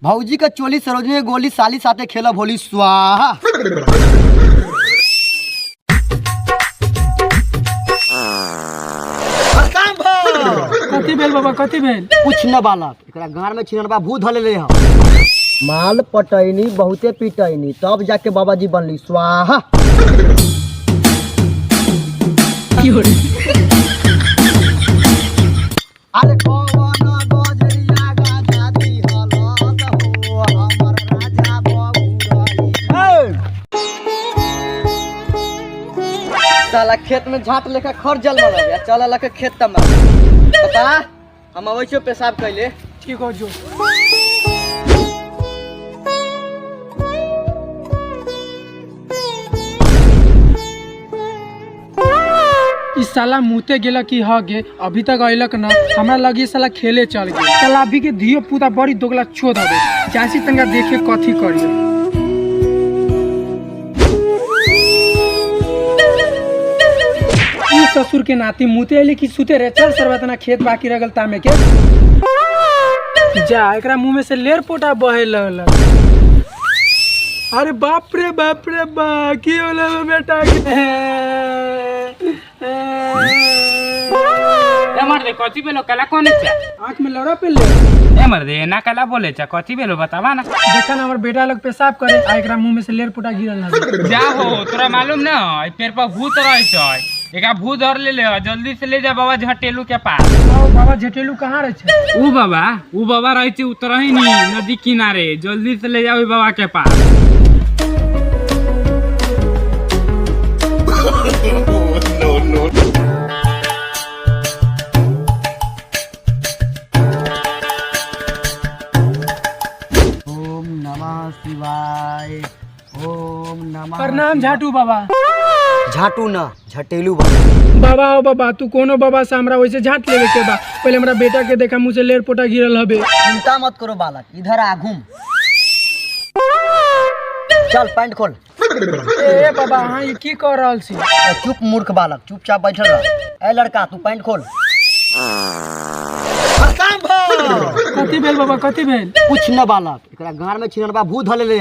भौजी का चोली सरोजनी गोली साली साथे खेला भोली स्वाहा। कथी भेल बाबा, कथी भेल? कुछ न बालक, एकरा गांव में छिनरबा भूत धले ले माल पटैनी बहुते पिटैनी तब जाके बाबाजी बनली स्वाहा। अरे साला खेत में झाट लेखा खर जल मारा चल लके खेत तम बता हम अवश्य पेशाब कैले ठीक हो जो। इस साला मुते गेला की हगे अभी तक अइलक न। हमरा लगी साला खेले चल गए। साला अभी के धियो पुता बड़ी दोगला छोड़ दे जासी तंगा देखे कथी करियो। ससुर के नाती मुते अली की सुते रे चल सरवतना खेत बाकी रगल तामे के जा एकरा मुंह में से लेर पोटा बहे लगल। अरे बाप रे बा की होला बेटा ए मर्दे कथी बेलो कला कोने छ आंख में लड़ा पे ले ए मर्दे ना कला बोले छ कथी बेलो बतावा ना। देखा ना हमर बेटा लोग पेशाब करे आ एकरा मुंह में से लेर पोटा गिरल ना। जा हो तोरा मालूम ना ए पेड़ पर भूत रहे छ एका भूत धर ले जल्दी से ले जा बाबा झटेलू के पास। ओ बाबा झटेलू कहां रहे छ? ऊ बाबा रहे छ उतरही नी नदी किनारे जल्दी से ले जाओ बाबा के पास। ओम नमः शिवाय। ओम नमः। प्रणाम झाटू बाबा। झाटू ना झटेलू बाबा। बाबा ओ बाबा तू कोनो बाबा से हमरा वैसे झाट लेवे के बा। पहले हमरा बेटा के देखा मुझे लेर पोटा गिरल हबे। चिंता मत करो बालक इधर आ घूम। चल पैंट खोल। ए बाबा हां ये की कर रहल छी? चुप मूर्ख बालक चुपचाप बैठल रह। ए लड़का तू पैंट खोल। कथी भेल बाबा, कथी भेल? कुछ न बालक, एकरा गांव में छिनरबा भूत धले ले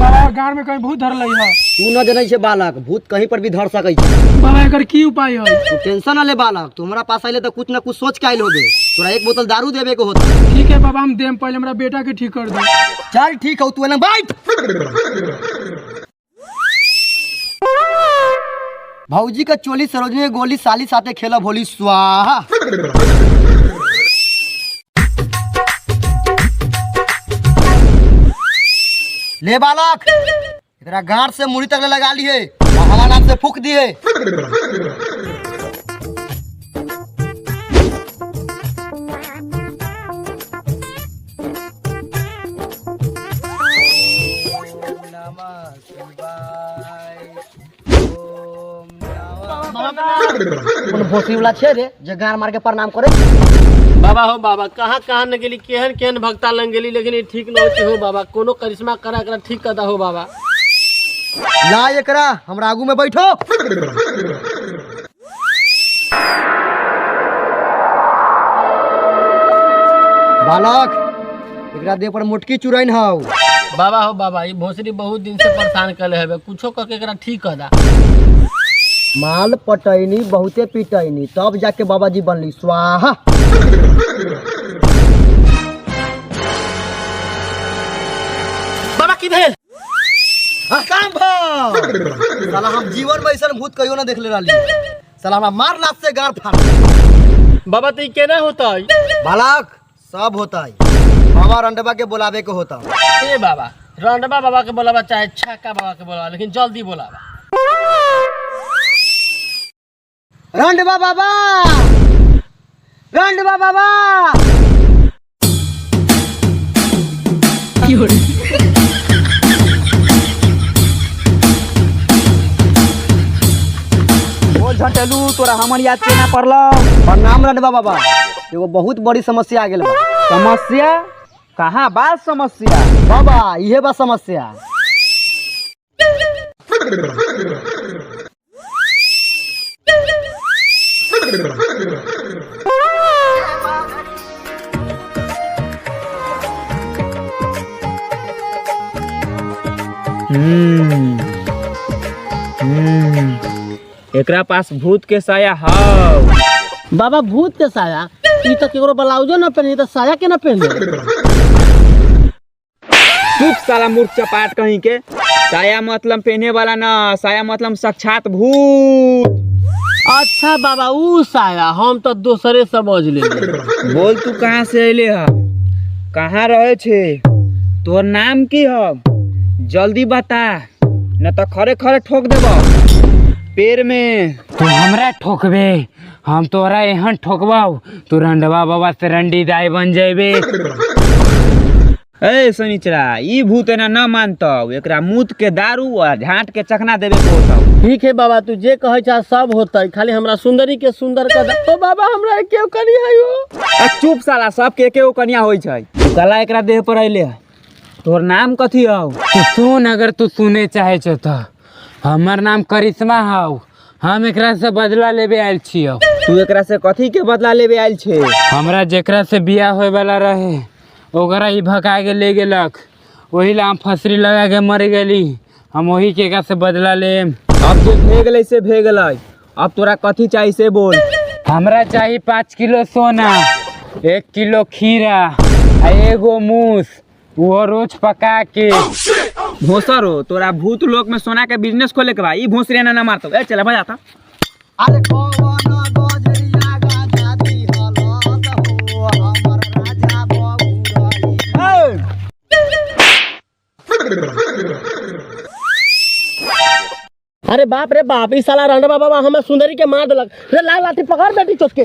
बाबा गांव में कहीं भूत धरले है? तू न जनै छे बालक, भूत कहीं पर भी धर सकै छै। बाबा एकर की उपाय है? तू टेंशन न ले बालक, तू हमरा पास आइले त कुछ न कुछ सोच के आइल होबे। तोरा एक बोतल दारू देबे के होता। ठीक है बाबा हम देम, पहले हमरा बेटा के ठीक कर दो। चल ठीक हो तू एना बैठ। भौजी का चोली सरोजनी गोली साली साथे खेला भोली स्वाहा। ले बालक तेरा गांठ से मुड़ी तक लगा लिए और हवा नाक से फूक दिए। भोसड़ी वाला छे रे जे गार मार के प्रणाम करे। बाबा हो बाबा कहाँ न गेली केहन केहन भक्ता लंग गेली लेकिन ये ठीक न होते हो बाबा। कोनो करिश्मा करा करा ठीक कर हो बाबा। ला एकरा हमरा आगू में बैठो। बालक एकरा देह पर मोटकी चुरैन हौ। बाबा हो बाबा ये भोसड़ी बहुत दिन से परेशान कर है कुछो कह के एकरा ठीक कर दा। माल पटैनी बहुते पिटैनी तब जाके बाबाजी बनली स्वाहा। बाबा की भेल? साला हम जीवन में ऐसा भूत कहियो ना देखले रहली। साला हमरा मार लात से गार फाड़। बाबा तो केना होता है? बालक सब होता है। बाबा रंडबा के बुलावे के होता। ए बाबा रंडबा बाबा के बोलावा चाहे छक्का बाबा के बोलावा लेकिन जल्दी बोलावा। रंडबा बाबा, रंडबा बाबा। बोल झटेलू तोरा हमर याद केना पड़लो? प्रणाम रंडबा बाबा। एगो बहुत बड़ी समस्या आ गेल बा। समस्या कहाँ बा? समस्या बाबा इहे बा समस्या। एकरा पास भूत के साया हाउ। बाबा भूत के साया ई तो केकरो ब्लाउजो न पहनी तो साया के न पहने। चुप साला मूर्ख चपाट कहीं के। साया मतलब पहने वाला ना, साया मतलब साक्षात भूत। अच्छा बाबा ऊ साया हम तो दूसरे समझ ले। बोल तू कहाँ से अले ह, कहाँ रहे छे, तोर नाम की ह, जल्दी बता न तो खरे खरे ठोक देबो पेड़ में। तू हमरा ठोकबे, हम तोरा यहाँ ठोकबाऊ, तू रंडवा बाबा से रंडी दाई बन जेबे। ए सनीचरा ई भूत एना न मानतो, एकरा मूत के दारू और झांट के चखना देबे को। ठीक है बाबा तू जे कहे चाह सब होता, खाली हमरा सुंदरी के सुंदर कर। ओ बाबा हमरा केओ कनी है हो। चुप साला, सब के एके कन्या होई छै। तू कला एकरा देह पर अइले है, तोर नाम कथी हौ? तू सुन, अगर तू सुने चाहे छ तो हमर नाम करिश्मा हौ, हम एकरा से बदला लेबे आयल छियो। तू एकरा से कथी के बदला लेबे आयल छे? हमरा जेकरा से बियाह होए वाला रहे ओकरा ही भगा के ले गेलक, वही ला हम फसरी लगा के मर गेली, हम वही के एकरा से बदला लेम। अब जे भे गेलै से भे गेलै, अब तोरा कथी चाहिए से बोल। हमरा चाहिए 5 किलो सोना, 1 किलो खीरा आ एगो मूस, वो रोज पका के। भोसरो तोरा भूत लोक में सोना के बिजनेस खोले के बा, ई भोसरे ना मारतो। ए चल बजा था। अरे कौन गजरिया गाजा दी हलत हो हमर राजा बबुराई। अरे बाप रे बाप ई साला रंडवा बाबा हमें सुंदरी के मार देलक रे। लाल लाठी पकड़ बेटी चोट के।